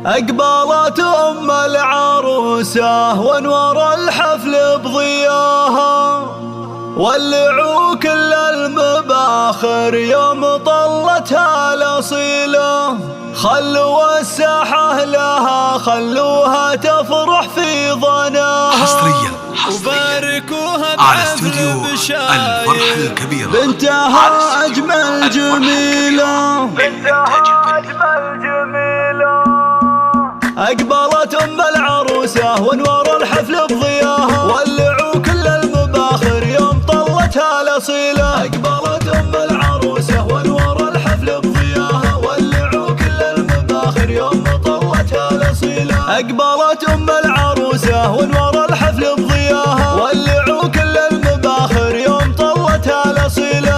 أقبلت أم العروسة وانور الحفل بضياها، ولعوا كل المباخر يوم طلتها الأصيلة. خلوا الساحة لها، خلوها تفرح في ظناها. حصريا وباركوها على استوديو الفرح الكبير. بنتها أجمل جميلة، بنتها أجمل جميلة. أقبلت أم العروسة وانور الحفل بضياها، ولعوا كل المباخر يوم طلتها الأصيلة. أقبلت أم العروسة وانور الحفل بضياها، ولعوا كل المباخر يوم طلتها الأصيلة. أقبلت أم العروسة وانور الحفل بضياها، ولعوا كل المباخر يوم طلتها الأصيلة.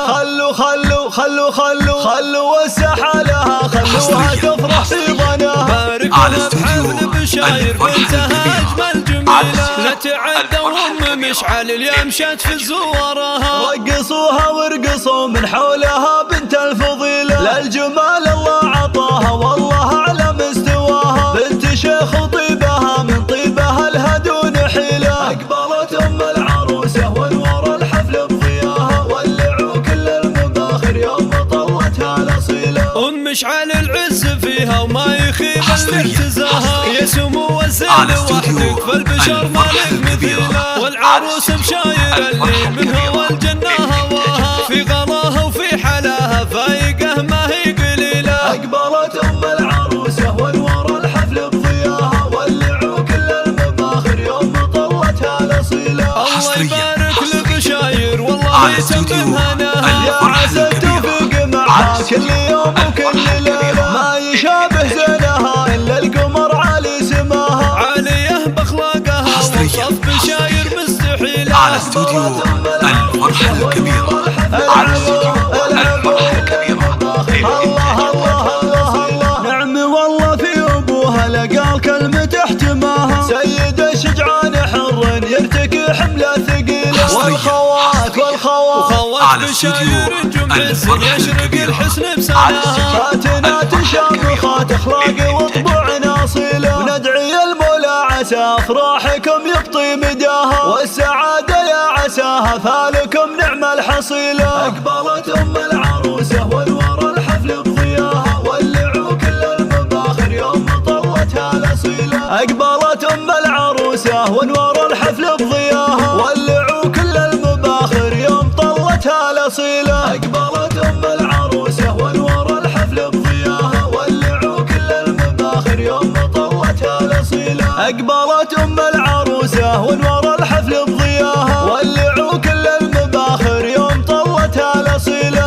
خلوا الساحة لها، خلوها تفرح في ظناها. على استوديو بشاير بنتها أجمل جميلة، لا تعدى وأم مشعل اليوم مشت في زورها. رقصوها وارقصوا من حولها بنت الفضيلة، للجمال الله عطاها والله على مستواها. بنت شيخ وطيبها من طيبها لها دون حيلة. أقبلت أم العروسة وانور الحفل بضياها، ولعوا كل المباخر يوم طلتها الأصيلة. أم مشعل العز فيها وما يخيب ارتزاها، يا سمو الزين وحدك فالبشر مالك مثيلها. والعروس بشاير اللي منها والجنة هواها، في غلاها وفي حلاها فايقه ما هي قليلة. أقبلت أم العروسة وانور الحفل بضياها، ولعوا كل المباخر يوم طلتها الأصيلة. الله يبارك لبشاير والله يتمم هناها، يا عسى التوفيق معها كل يوم وكل ليلة. ما يشابه زينها إلا القمر عالي سماها، عالية بأخلاقها وصف بشاير مستحيلة. على استوديو الفرح الكبير. على استوديو الفرح الكبير. الله نعم والله في أبوها لقال كلمة احتماها، سيد الشجعان حر يرتكي حملة ثقيلة. والخوات على بشاير جمعس يشرق الحسن بسناها، فاتنات شامخات اخلاق وطبوع ناصيلة. وندعي المولى عسى افراحكم يبطي مداها، والسعادة يا عساها فالكم نعم الحصيلة. اقبلت ام العروسة وانور الحفل بضياها، ولعوا كل المباخر يوم طلتها الأصيلة. اقبلت ام العروسة وانور الحفل بضياها، ولعوا كل المباخر يوم طلتها الأصيلة. أقبلت أم العروسة وانور الحفل بضياها، ولعوا كل المباخر يوم طلتها الأصيلة. أقبلت أم العروسة وانور الحفل بضياها، ولعوا كل المباخر يوم طلتها الأصيلة.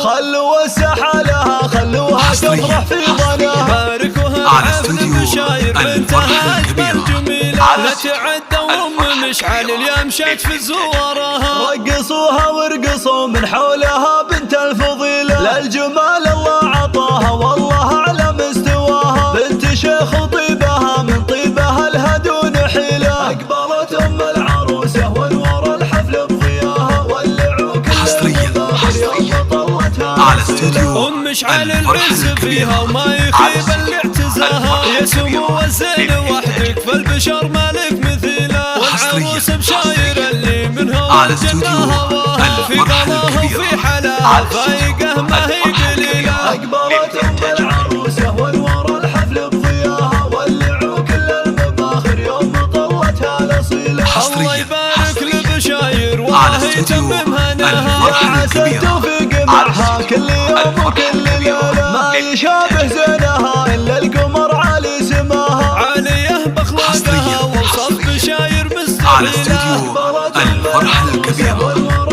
خلوا الساحة لها، خلوها تفرح في ظناها. باركوها بحفل بشاير بنتها أجمل جميلة، لا تعدى وأم مشعل اليوم مشت في زورها. رقصوها وارقصوا من حولها بنت الفضيلة، للجمال الله عطاها والله على مستواها. بنت شيخ وطيبها من طيبها لها دون حيلة. أقبلت أم العروسة وانور الحفل بضياها، ولعوا كل المباخر يوم طلتها على استوديو أم مشعل العز فيها وما يخيب اللي اعتزاها، يا سمو الزين وحدك فالبشر مالك مثيلها. والعروس بشاير اللي منها والجنة هواها، في غلاها وفي حلاها فايقه ما هي قليلة. أقبلت أم العروسة وانور الحفل بضياها، ولعوا كل المباخر يوم طلتها الأصيلة. الله يبارك لبشاير والله يتمم هناها، يا عسى التوفيق معها كل يوم وكل ليلة. ما يشابه زينها إلا القمر عالي سماها، عالية بأخلاقها وصف بشاير مستحيلة. على استوديو الفرح الكبير.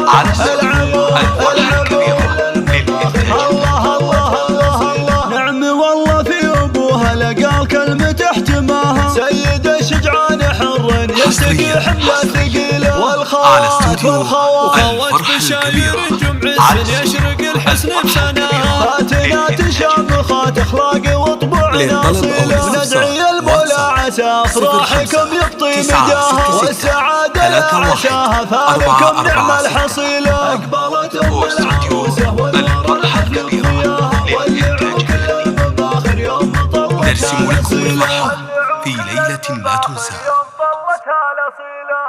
على استوديو الفرح الكبير. الله نعم والله في أبوها لقال كلمة احتماها، سيد الشجعان حر يرتقي حملة ثقيلة. والخوات بشاير جمعس يشرق الحسن بسناها، فاتنات شامخات اخلاق وطبوع ناصيلة. وندعي المولى عسى افراحكم يبطي مداها، والسعادة يا عساها فالكم نعم الحصيلة. أقبلت أم العروسة وانور الحفل بضياها، ولعوا كل المباخر يوم نرسم لكم الفرحة في ليلة لا تنسى. طلتها الأصيلة